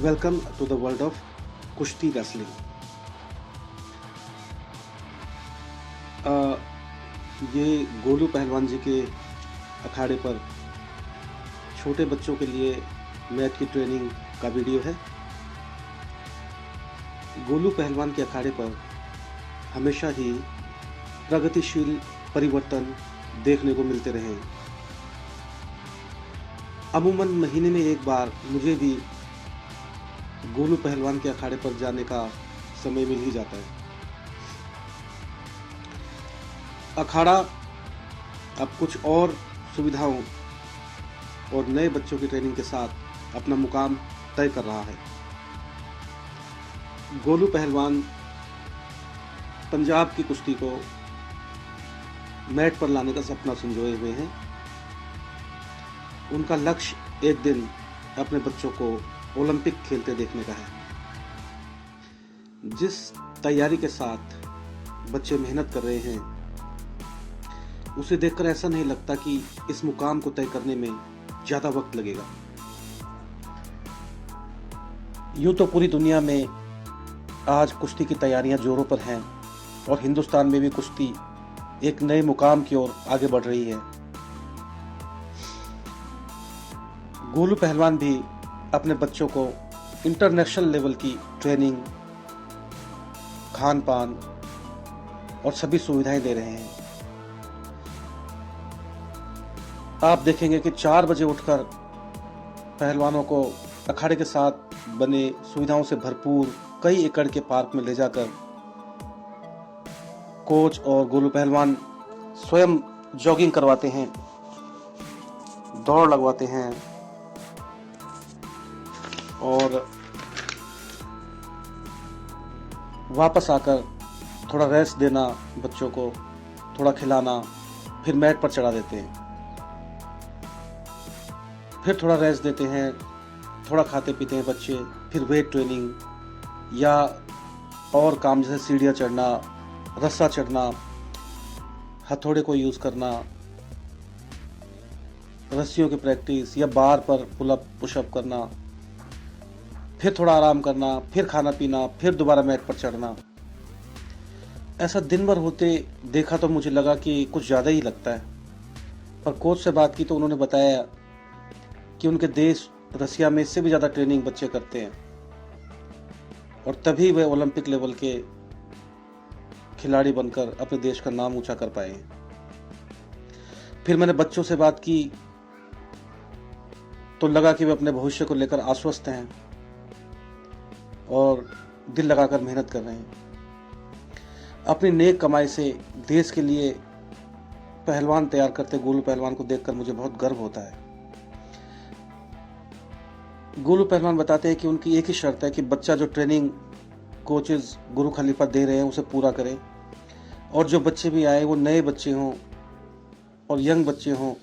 Welcome to the world of कुश्ती wrestling. ये गोलू पहलवान जी के अखाड़े पर छोटे बच्चों के लिए मैच की ट्रेनिंग का वीडियो है। गोलू पहलवान के अखाड़े पर हमेशा ही प्रगतिशील परिवर्तन देखने को मिलते रहे। अमूमन महीने में एक बार मुझे भी गोलू पहलवान के अखाड़े पर जाने का समय मिल ही जाता है। अखाड़ा अब कुछ और सुविधाओं और नए बच्चों की ट्रेनिंग के साथ अपना मुकाम तय कर रहा है। गोलू पहलवान पंजाब की कुश्ती को मैट पर लाने का सपना संजोए हुए हैं। उनका लक्ष्य एक दिन अपने बच्चों को ओलंपिक खेलते देखने का है। जिस तैयारी के साथ बच्चे मेहनत कर रहे हैं, उसे देखकर ऐसा नहीं लगता कि इस मुकाम को तय करने में ज्यादा वक्त लगेगा। यूं तो पूरी दुनिया में आज कुश्ती की तैयारियां जोरों पर हैं और हिंदुस्तान में भी कुश्ती एक नए मुकाम की ओर आगे बढ़ रही है। गोलू पहलवान भी अपने बच्चों को इंटरनेशनल लेवल की ट्रेनिंग, खान पान और सभी सुविधाएं दे रहे हैं। आप देखेंगे कि 4 बजे उठकर पहलवानों को अखाड़े के साथ बने सुविधाओं से भरपूर कई एकड़ के पार्क में ले जाकर कोच और गोलू पहलवान स्वयं जॉगिंग करवाते हैं, दौड़ लगवाते हैं और वापस आकर थोड़ा रेस्ट देना, बच्चों को थोड़ा खिलाना, फिर मैट पर चढ़ा देते हैं। फिर थोड़ा रेस्ट देते हैं, थोड़ा खाते पीते हैं बच्चे, फिर वेट ट्रेनिंग या और काम जैसे सीढ़ियाँ चढ़ना, रस्सा चढ़ना, हथौड़े को यूज़ करना, रस्सियों की प्रैक्टिस या बार पर पुलअप पुशअप करना, फिर थोड़ा आराम करना, फिर खाना पीना, फिर दोबारा मैट पर चढ़ना। ऐसा दिन भर होते देखा तो मुझे लगा कि कुछ ज़्यादा ही लगता है। पर कोच से बात की तो उन्होंने बताया कि उनके देश रसिया में इससे भी ज़्यादा ट्रेनिंग बच्चे करते हैं और तभी वे ओलंपिक लेवल के खिलाड़ी बनकर अपने देश का नाम ऊंचा कर पाए। फिर मैंने बच्चों से बात की तो लगा कि वे अपने भविष्य को लेकर आश्वस्त हैं और दिल लगाकर मेहनत कर रहे हैं। अपनी नेक कमाई से देश के लिए पहलवान तैयार करते गोलू पहलवान को देखकर मुझे बहुत गर्व होता है। गोलू पहलवान बताते हैं कि उनकी एक ही शर्त है कि बच्चा जो ट्रेनिंग कोचेज गुरु खलीफा दे रहे हैं उसे पूरा करें और जो बच्चे भी आए वो नए बच्चे हों और यंग बच्चे हों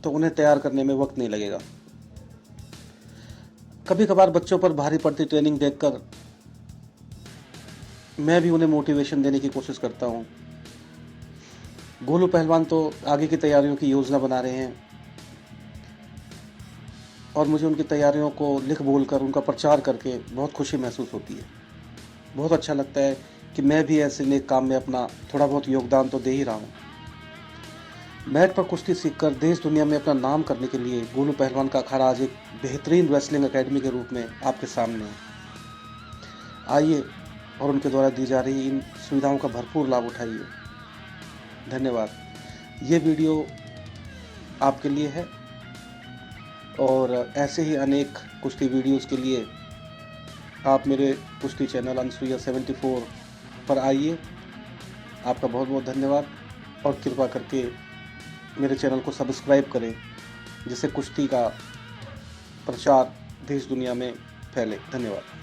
तो उन्हें तैयार करने में वक्त नहीं लगेगा। कभी कभार बच्चों पर भारी पड़ती ट्रेनिंग देखकर मैं भी उन्हें मोटिवेशन देने की कोशिश करता हूँ। गोलू पहलवान तो आगे की तैयारियों की योजना बना रहे हैं और मुझे उनकी तैयारियों को लिख बोल कर उनका प्रचार करके बहुत खुशी महसूस होती है। बहुत अच्छा लगता है कि मैं भी ऐसे नेक काम में अपना थोड़ा बहुत योगदान तो दे ही रहा हूँ। मैट पर कुश्ती सीखकर देश दुनिया में अपना नाम करने के लिए गोलू पहलवान का अखाड़ा आज एक बेहतरीन रेसलिंग एकेडमी के रूप में आपके सामने है। आइए और उनके द्वारा दी जा रही इन सुविधाओं का भरपूर लाभ उठाइए। धन्यवाद। ये वीडियो आपके लिए है और ऐसे ही अनेक कुश्ती वीडियोस के लिए आप मेरे कुश्ती चैनल अनसुईया 74 पर आइए। आपका बहुत बहुत धन्यवाद और कृपा करके मेरे चैनल को सब्सक्राइब करें जिससे कुश्ती का प्रचार देश दुनिया में फैले। धन्यवाद।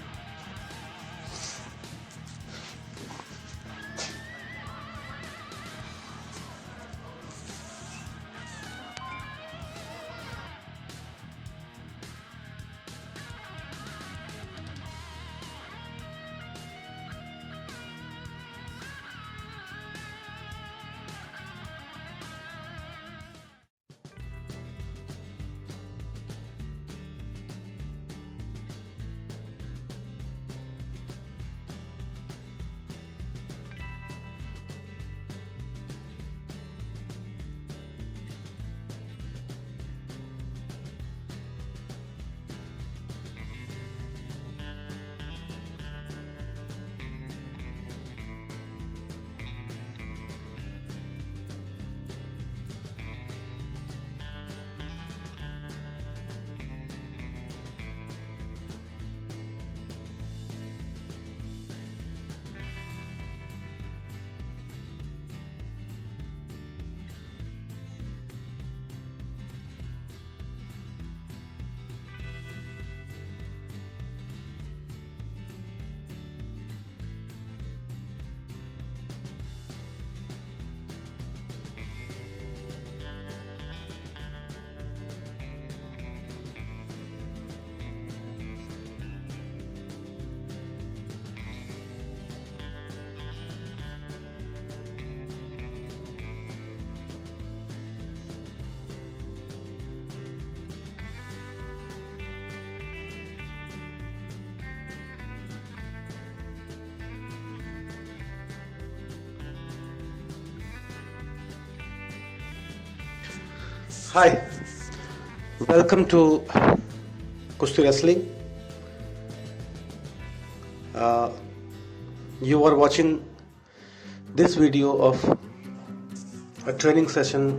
Hi, welcome to Kushti Wrestling. Uh, you are watching this video of a training session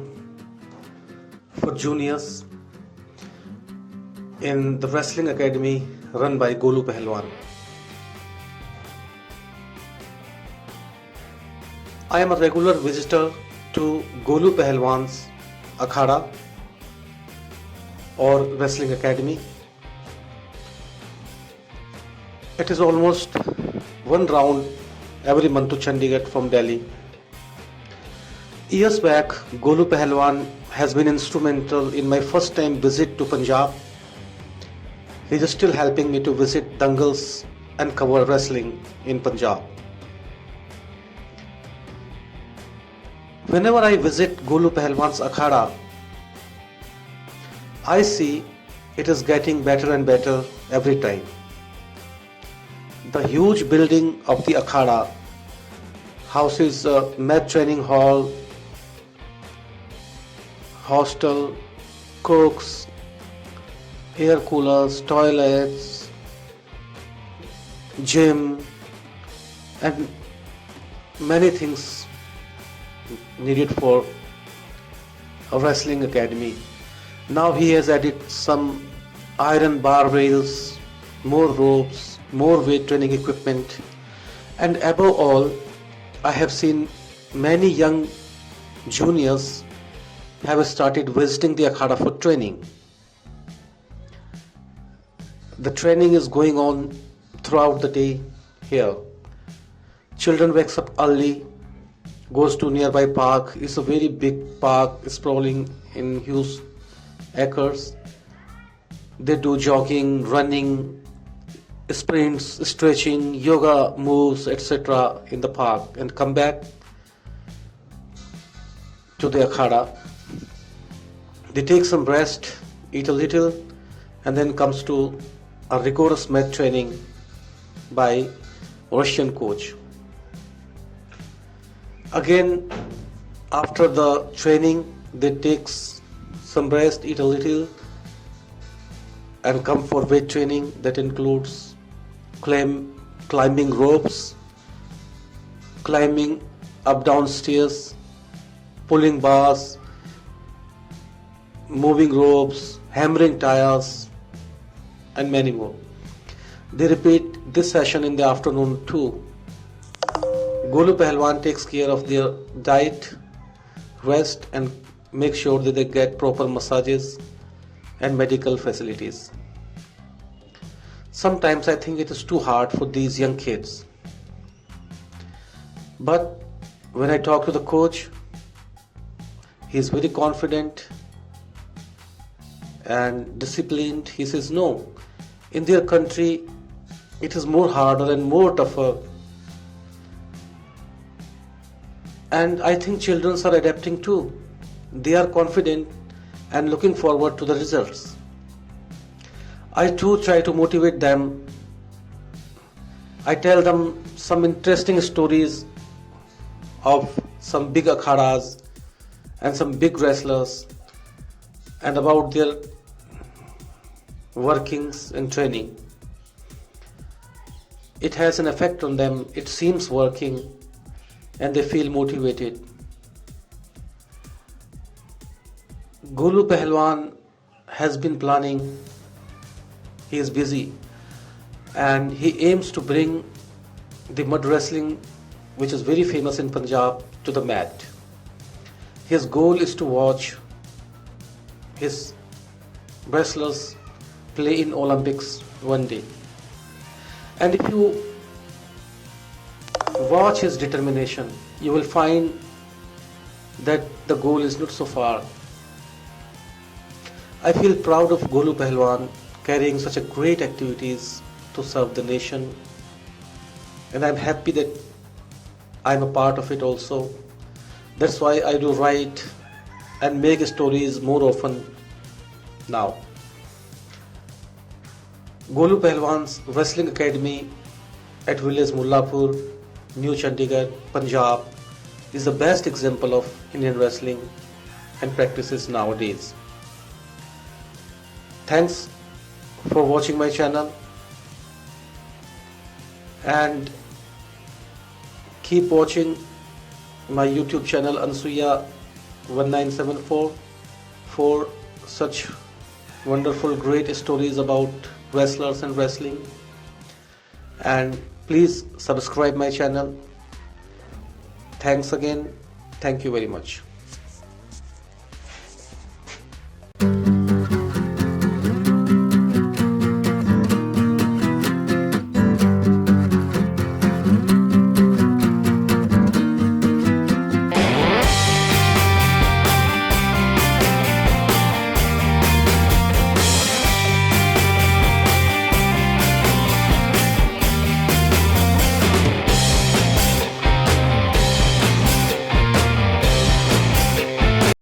for juniors in the Wrestling Academy run by Golu Pahalwan. I am a regular visitor to Golu Pahalwan's Akhada or Wrestling Academy. It is almost one round every month to Chandigarh from Delhi. Years back, Golu Pahalwan has been instrumental in my first time visit to Punjab. He is still helping me to visit dangles and cover wrestling in Punjab. Whenever I visit Golu Pahalwan's Akhada, I see it is getting better and better every time. The huge building of the Akhada houses a mat training hall, hostel, cooks, air coolers, toilets, gym, and many things needed for a wrestling academy. Now he has added some iron bar rails, more ropes, more weight training equipment, and above all, I have seen many young juniors have started visiting the Akhada for training. The training is going on throughout the day here. Children wakes up early, goes to nearby park. It's a very big park, sprawling in huge acres. They do jogging, running, sprints, stretching, yoga moves, etc. in the park and come back to the Akhada. They take some rest, eat a little, and then comes to a rigorous mat training by Russian coach. Again, after the training, they take some rest, eat a little, and come for weight training that includes climbing ropes, climbing up down stairs, pulling bars, moving ropes, hammering tires, and many more. They repeat this session in the afternoon too. Golu Pahalwan takes care of their diet, rest, and make sure that they get proper massages and medical facilities. Sometimes I think it is too hard for these young kids. But when I talk to the coach, he is very confident and disciplined. He says no, in their country it is more harder and more tougher. And I think children are adapting too. They are confident and looking forward to the results. I too try to motivate them. I tell them some interesting stories of some big akhadas and some big wrestlers and about their workings and training. It has an effect on them. It seems working and they feel motivated. Golu Pahalwan has been planning. He is busy and he aims to bring the mud wrestling, which is very famous in Punjab, to the mat. His goal is to watch his wrestlers play in Olympics one day. And if you watch his determination, you will find that the goal is not so far. I feel proud of Golu Pahalwan carrying such a great activities to serve the nation, and I'm happy that I'm a part of it also. That's why I do write and make stories more often now. Golu Pahalwan's Wrestling Academy at village Mullapur, New Chandigarh, Punjab is the best example of Indian wrestling and practices nowadays. Thanks for watching my channel, and keep watching my YouTube channel Ansuya 1974 for such wonderful great stories about wrestlers and wrestling. And please subscribe my channel. Thanks again. Thank you very much.